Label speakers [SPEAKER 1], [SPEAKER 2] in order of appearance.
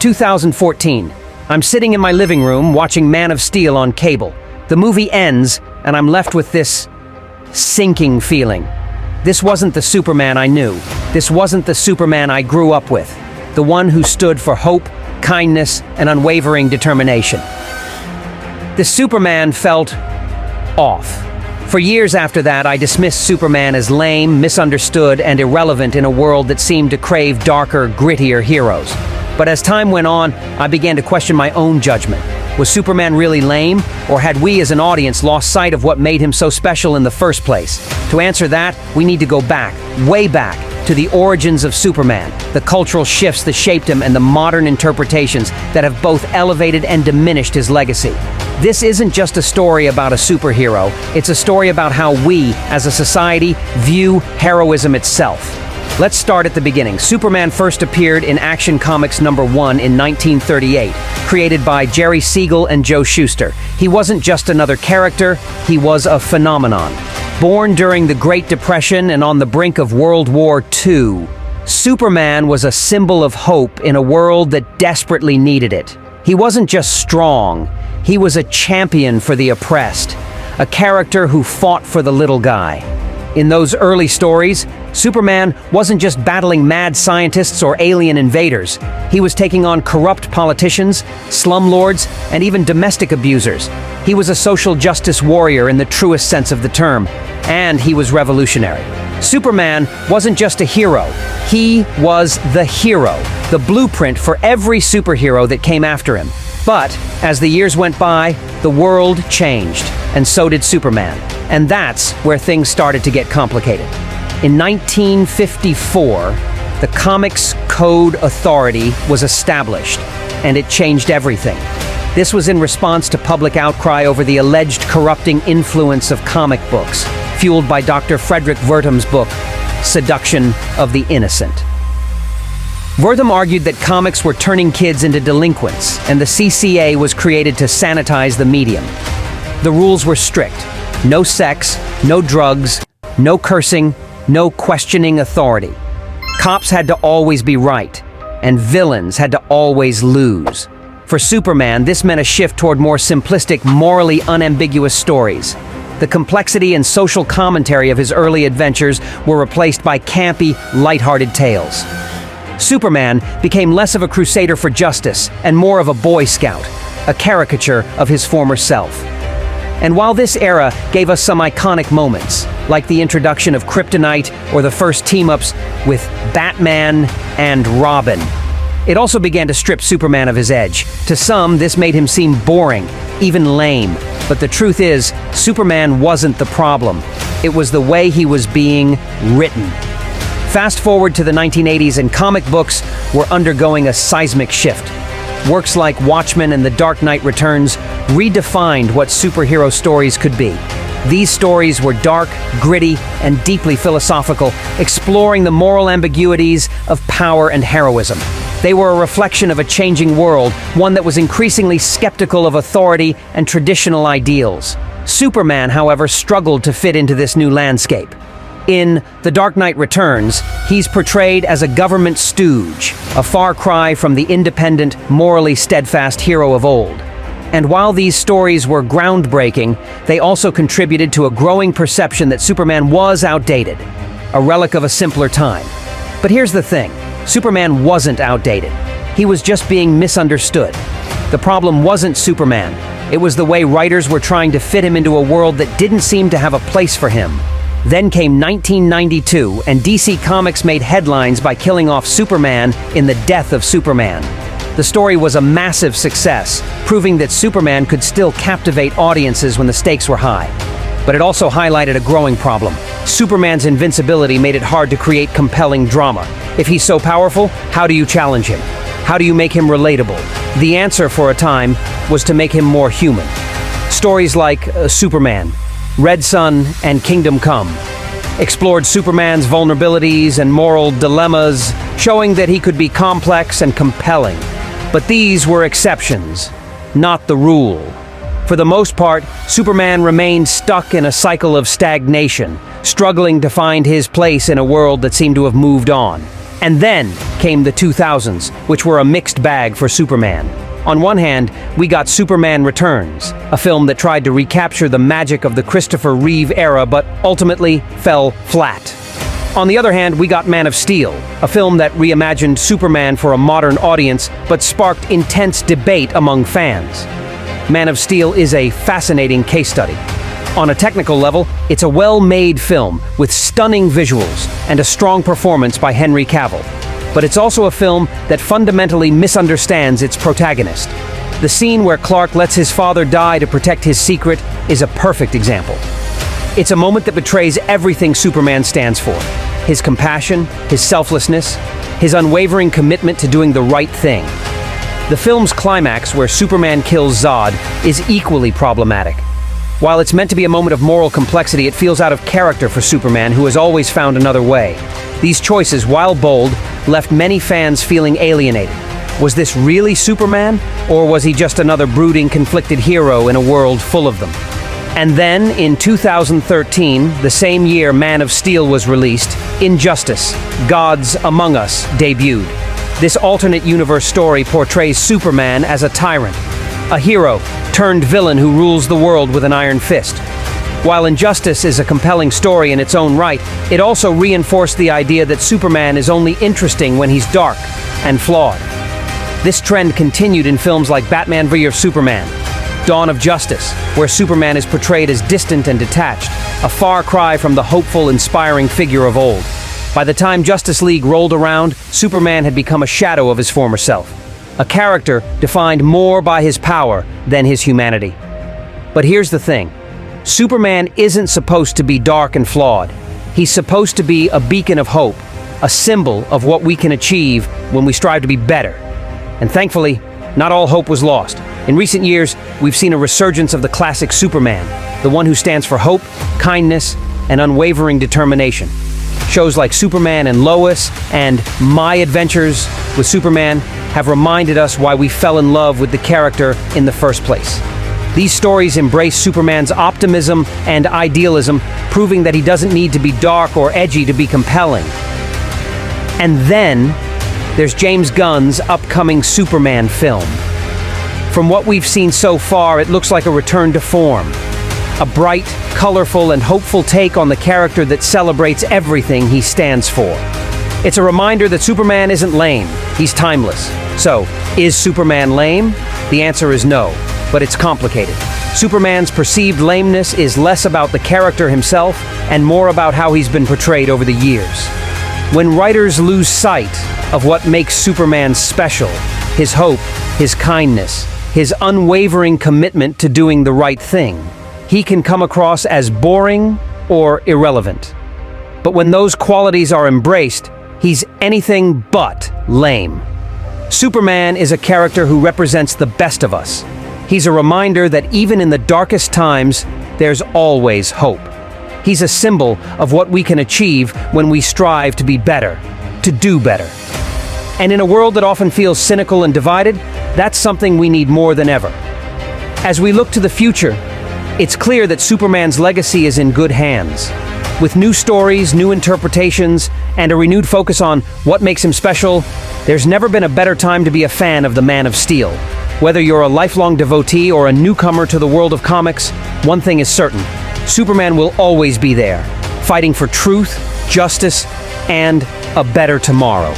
[SPEAKER 1] 2014. I'm sitting in my living room watching Man of Steel on cable. The movie ends, and I'm left with this sinking feeling. This wasn't the Superman I knew. This wasn't the Superman I grew up with. The one who stood for hope, kindness, and unwavering determination. This Superman felt off. For years after that, I dismissed Superman as lame, misunderstood, and irrelevant in a world that seemed to crave darker, grittier heroes. But as time went on, I began to question my own judgment. Was Superman really lame, or had we as an audience lost sight of what made him so special in the first place? To answer that, we need to go back, way back, to the origins of Superman, the cultural shifts that shaped him, and the modern interpretations that have both elevated and diminished his legacy. This isn't just a story about a superhero, it's a story about how we, as a society, view heroism itself. Let's start at the beginning. Superman first appeared in Action Comics #1 in 1938, created by Jerry Siegel and Joe Shuster. He wasn't just another character, he was a phenomenon. Born during the Great Depression and on the brink of World War II, Superman was a symbol of hope in a world that desperately needed it. He wasn't just strong, he was a champion for the oppressed, a character who fought for the little guy. In those early stories, Superman wasn't just battling mad scientists or alien invaders. He was taking on corrupt politicians, slumlords, and even domestic abusers. He was a social justice warrior in the truest sense of the term, and he was revolutionary. Superman wasn't just a hero, he was the hero, the blueprint for every superhero that came after him. But as the years went by, the world changed, and so did Superman. And that's where things started to get complicated. In 1954, the Comics Code Authority was established, and it changed everything. This was in response to public outcry over the alleged corrupting influence of comic books, fueled by Dr. Frederick Wertham's book, Seduction of the Innocent. Wertham argued that comics were turning kids into delinquents, and the CCA was created to sanitize the medium. The rules were strict. No sex, no drugs, no cursing, no questioning authority. Cops had to always be right, and villains had to always lose. For Superman, this meant a shift toward more simplistic, morally unambiguous stories. The complexity and social commentary of his early adventures were replaced by campy, lighthearted tales. Superman became less of a crusader for justice and more of a Boy Scout, a caricature of his former self. And while this era gave us some iconic moments, like the introduction of Kryptonite or the first team-ups with Batman and Robin, it also began to strip Superman of his edge. To some, this made him seem boring, even lame. But the truth is, Superman wasn't the problem. It was the way he was being written. Fast forward to the 1980s, and comic books were undergoing a seismic shift. Works like Watchmen and The Dark Knight Returns redefined what superhero stories could be. These stories were dark, gritty, and deeply philosophical, exploring the moral ambiguities of power and heroism. They were a reflection of a changing world, one that was increasingly skeptical of authority and traditional ideals. Superman, however, struggled to fit into this new landscape. In The Dark Knight Returns, he's portrayed as a government stooge, a far cry from the independent, morally steadfast hero of old. And while these stories were groundbreaking, they also contributed to a growing perception that Superman was outdated, a relic of a simpler time. But here's the thing, Superman wasn't outdated. He was just being misunderstood. The problem wasn't Superman. It was the way writers were trying to fit him into a world that didn't seem to have a place for him. Then came 1992, and DC Comics made headlines by killing off Superman in The Death of Superman. The story was a massive success, proving that Superman could still captivate audiences when the stakes were high. But it also highlighted a growing problem. Superman's invincibility made it hard to create compelling drama. If he's so powerful, how do you challenge him? How do you make him relatable? The answer for a time was to make him more human. Stories like Superman, Red Sun, and Kingdom Come explored Superman's vulnerabilities and moral dilemmas, showing that he could be complex and compelling. But these were exceptions, not the rule. For the most part, Superman remained stuck in a cycle of stagnation, struggling to find his place in a world that seemed to have moved on. And then came the 2000s, which were a mixed bag for Superman. On one hand, we got Superman Returns, a film that tried to recapture the magic of the Christopher Reeve era but ultimately fell flat. On the other hand, we got Man of Steel, a film that reimagined Superman for a modern audience but sparked intense debate among fans. Man of Steel is a fascinating case study. On a technical level, it's a well-made film with stunning visuals and a strong performance by Henry Cavill. But it's also a film that fundamentally misunderstands its protagonist. The scene where Clark lets his father die to protect his secret is a perfect example. It's a moment that betrays everything Superman stands for: his compassion, his selflessness, his unwavering commitment to doing the right thing. The film's climax, where Superman kills Zod, is equally problematic. While it's meant to be a moment of moral complexity, it feels out of character for Superman, who has always found another way. These choices, while bold, left many fans feeling alienated. Was this really Superman, or was he just another brooding, conflicted hero in a world full of them? And then, in 2013, the same year Man of Steel was released, Injustice: Gods Among Us debuted. This alternate universe story portrays Superman as a tyrant, a hero turned villain who rules the world with an iron fist. While Injustice is a compelling story in its own right, it also reinforced the idea that Superman is only interesting when he's dark and flawed. This trend continued in films like Batman v Superman, Dawn of Justice, where Superman is portrayed as distant and detached, a far cry from the hopeful, inspiring figure of old. By the time Justice League rolled around, Superman had become a shadow of his former self, a character defined more by his power than his humanity. But here's the thing: Superman isn't supposed to be dark and flawed. He's supposed to be a beacon of hope, a symbol of what we can achieve when we strive to be better. And thankfully, not all hope was lost. In recent years, we've seen a resurgence of the classic Superman, the one who stands for hope, kindness, and unwavering determination. Shows like Superman and Lois and My Adventures with Superman have reminded us why we fell in love with the character in the first place. These stories embrace Superman's optimism and idealism, proving that he doesn't need to be dark or edgy to be compelling. And then, there's James Gunn's upcoming Superman film. From what we've seen so far, it looks like a return to form. A bright, colorful, and hopeful take on the character that celebrates everything he stands for. It's a reminder that Superman isn't lame, he's timeless. So, is Superman lame? The answer is no, but it's complicated. Superman's perceived lameness is less about the character himself and more about how he's been portrayed over the years. When writers lose sight of what makes Superman special, his hope, his kindness, his unwavering commitment to doing the right thing, he can come across as boring or irrelevant. But when those qualities are embraced, he's anything but lame. Superman is a character who represents the best of us. He's a reminder that even in the darkest times, there's always hope. He's a symbol of what we can achieve when we strive to be better, to do better. And in a world that often feels cynical and divided, that's something we need more than ever. As we look to the future, it's clear that Superman's legacy is in good hands. With new stories, new interpretations, and a renewed focus on what makes him special, there's never been a better time to be a fan of the Man of Steel. Whether you're a lifelong devotee or a newcomer to the world of comics, one thing is certain: Superman will always be there, fighting for truth, justice, and a better tomorrow.